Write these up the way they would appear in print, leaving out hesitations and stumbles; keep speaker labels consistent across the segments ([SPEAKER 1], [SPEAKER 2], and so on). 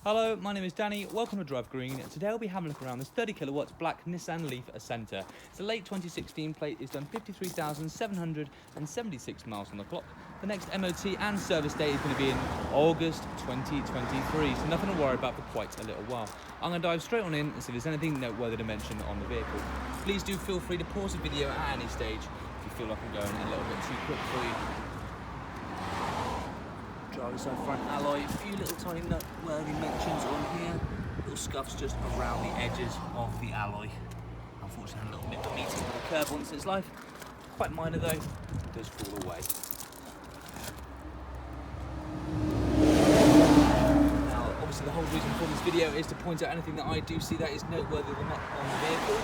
[SPEAKER 1] Hello, my name is Danny, welcome to Drive Green, and today I'll be having a look around this 30 kilowatts black Nissan Leaf Acenta. It's a late 2016 plate, it's done 53,776 miles on the clock. The next MOT and service date is going to be in August 2023, so nothing to worry about for quite a little while. I'm going to dive straight on in and see if there's anything noteworthy to mention on the vehicle. Please do feel free to pause the video at any stage if you feel like I'm going a little bit too quick for you. Driver side front alloy, a few little tiny noteworthy mentions on here, little scuffs just around the edges of the alloy. Unfortunately, a little bit of meeting with a curb once in its life. Quite minor though, does fall away. Now, obviously the whole reason for this video is to point out anything that I do see that is noteworthy on the vehicle.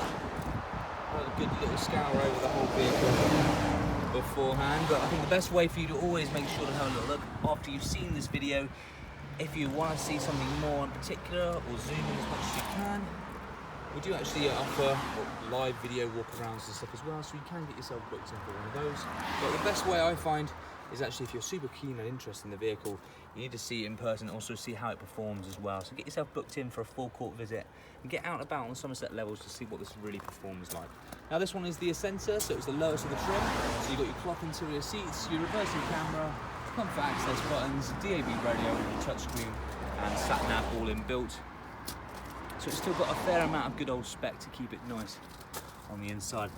[SPEAKER 1] I'll have a good little scour over the whole vehicle beforehand, but I think the best way for you to always make sure to have a little look after you've seen this video, if you want to see something more in particular or zoom in as much as you can, we do actually offer live video walkarounds and stuff as well, so you can get yourself booked in for one of those. But the best way I find is actually if you're super keen and interested in the vehicle, you need to see it in person and also see how it performs as well. So get yourself booked in for a Forecourt visit and get out and about on Somerset levels to see what this really performs like. Now this one is the Acenta, so it's the lowest of the trim. So you've got your cloth interior seats, your reversing camera, comfort access buttons, DAB radio, touchscreen and sat-nav all inbuilt. So it's still got a fair amount of good old spec to keep it nice on the inside. A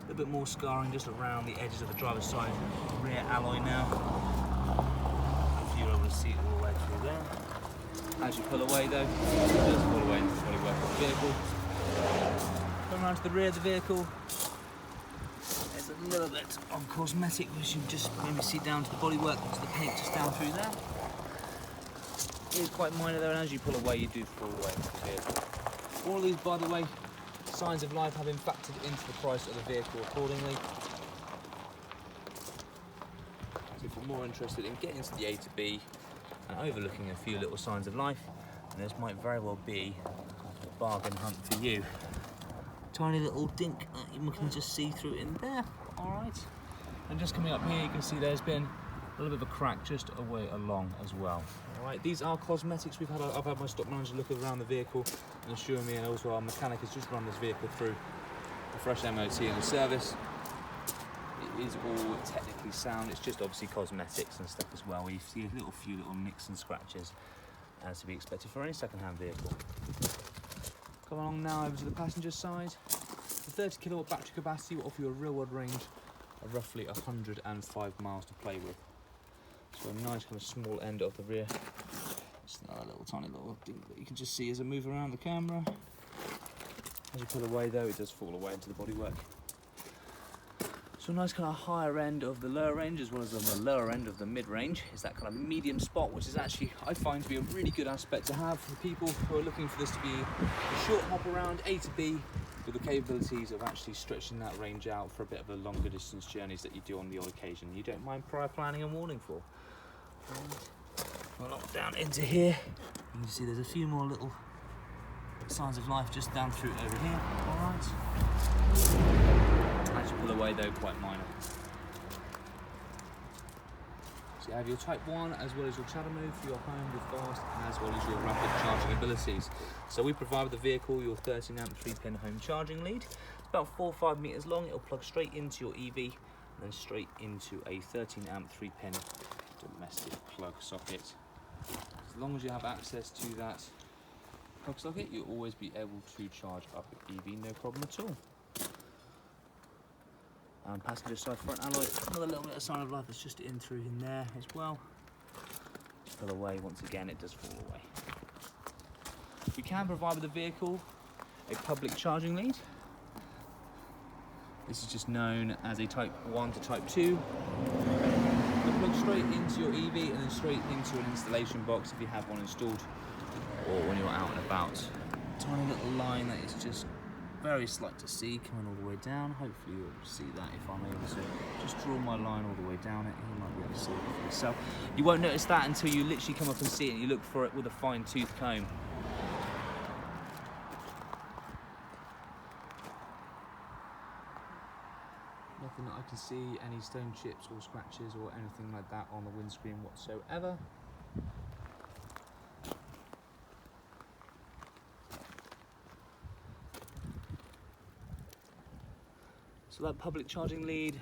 [SPEAKER 1] little bit more scarring just around the edges of the driver's side rear alloy now. If you're able to see it all the way through there. As you pull away though, it does pull away into the bodywork of the vehicle. Come around to the rear of the vehicle. There's a little bit of cosmetic which you just maybe see down to the bodywork, onto the paint just down through there. It is quite minor though, and as you pull away you do fall away into the vehicle. All of these, by the way, signs of life have been factored into the price of the vehicle accordingly. So if you're more interested in getting to the A to B and overlooking a few little signs of life, then this might very well be a bargain hunt for you. Tiny little dink that you can just see through in there, alright. And just coming up here you can see there's been a little bit of a crack just away along as well. Alright, these are cosmetics. I've had my stock manager look around the vehicle and assure me, and also our mechanic has just run this vehicle through a fresh MOT and a service. It is all technically sound, it's just obviously cosmetics and stuff as well, where you see a few little nicks and scratches as to be expected for any second-hand vehicle. Come along now over to the passenger side. The 30 kilowatt battery capacity will offer you a real-world range of roughly 105 miles to play with. So a nice kind of small end of the rear. Just another little tiny little dink that you can just see as I move around the camera. As you pull away though, it does fall away into the bodywork. So a nice kind of higher end of the lower range as well as the lower end of the mid-range is that kind of medium spot, which is actually, I find, to be a really good aspect to have for people who are looking for this to be a short hop around A to B with the capabilities of actually stretching that range out for a bit of the longer distance journeys that you do on the odd occasion. You don't mind prior planning and warning for. We'll lock down into here. You can see there's a few more little signs of life just down through over here. Alright. As you pull away though, quite minor. So you have your Type 1 as well as your shadow mode for your home with fast as well as your rapid charging abilities. So we provide the vehicle your 13 amp 3-pin home charging lead. It's about 4 or 5 meters long. It'll plug straight into your EV and then straight into a 13 amp 3-pin domestic plug socket. As long as you have access to that plug socket, you'll always be able to charge up your EV, no problem at all. Passenger side front alloy, another little bit of sign of life that's just in through in there as well. Pull away, once again it does fall away. We can provide with the vehicle a public charging lead. This is just known as a Type 1 to Type 2. You plug straight into your EV and then straight into an installation box if you have one installed, or when you're out and about. Tiny little line that is just very slight to see coming all the way down. Hopefully you'll see that if I'm able to just draw my line all the way down it. You might be able to see it for yourself. You won't notice that until you literally come up and see it and you look for it with a fine tooth comb. Nothing that I can see, any stone chips or scratches or anything like that on the windscreen whatsoever. So that public charging lead,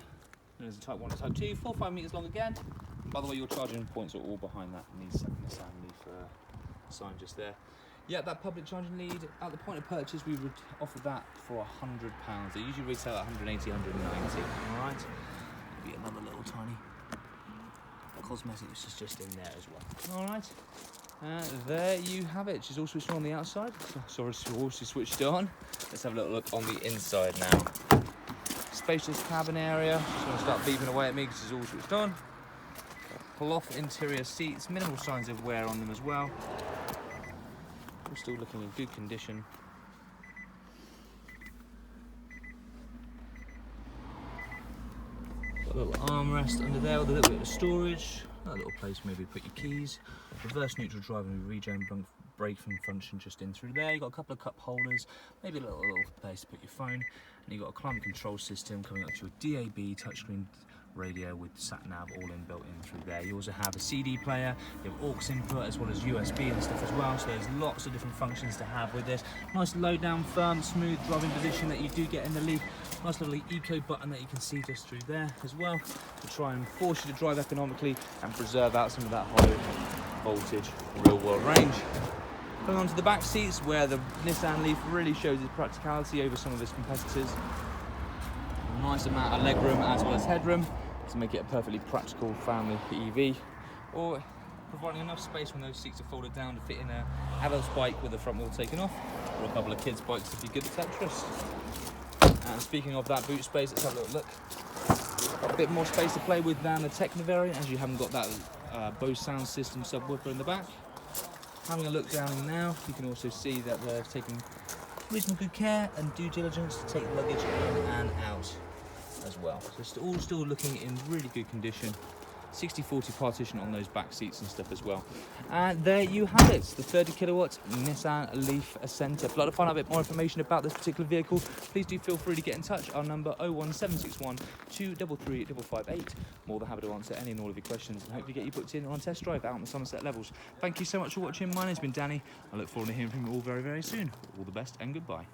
[SPEAKER 1] there's a type 1 and type 2, 4-5 metres long again. By the way, your charging points are all behind that Nissan Leaf sign just there. Yeah, that public charging lead, at the point of purchase, we would offer that for £100. They usually retail at 180, 190, all right? Maybe another little tiny cosmetic which is just in there as well. All right, there you have it. She's all switched on the outside. Sorry, it's also switched on. Let's have a little look on the inside now. Spacious cabin area. She's going to start beeping away at me because she's all switched on. Cloth interior seats, minimal signs of wear on them as well. We're still looking in good condition. Got a little armrest under there with a little bit of storage. A little place maybe put your keys. Reverse neutral drive and regen braking function just in through there. You've got a couple of cup holders, maybe a little place to put your phone. And you've got a climate control system coming up to your DAB touchscreen radio with sat nav all built in through there. You also have a CD player, you have aux input as well as USB and stuff as well, so there's lots of different functions to have with this. Nice low down, firm, smooth driving position that you do get in the Leaf. Nice lovely eco button that you can see just through there as well, to try and force you to drive economically and preserve out some of that high voltage real world range. Going on to the back seats, where the Nissan Leaf really shows its practicality over some of its competitors. Nice amount of legroom as well as headroom to make it a perfectly practical family EV, or providing enough space when those seats are folded down to fit in an adult's bike with the front wheel taken off, or a couple of kids' bikes if you're good at Tetris. And speaking of that boot space, let's have a little look. A bit more space to play with than the Techno variant, as you haven't got that Bose sound system subwoofer in the back. Having a look down now, you can also see that they're taking reasonable good care and due diligence to take luggage in and out as well. So it's all still looking in really good condition. 60/40 partition on those back seats and stuff as well. And there you have it, the 30 kilowatt Nissan Leaf Acenta. If you'd like to find out a bit more information about this particular vehicle, please do feel free to get in touch. Our number 01761 233 558. More than happy to answer any and all of your questions and hopefully get you booked in on a test drive out on the Somerset levels. Thank you so much for watching. My name's been Danny. I look forward to hearing from you all very, very soon. All the best and goodbye.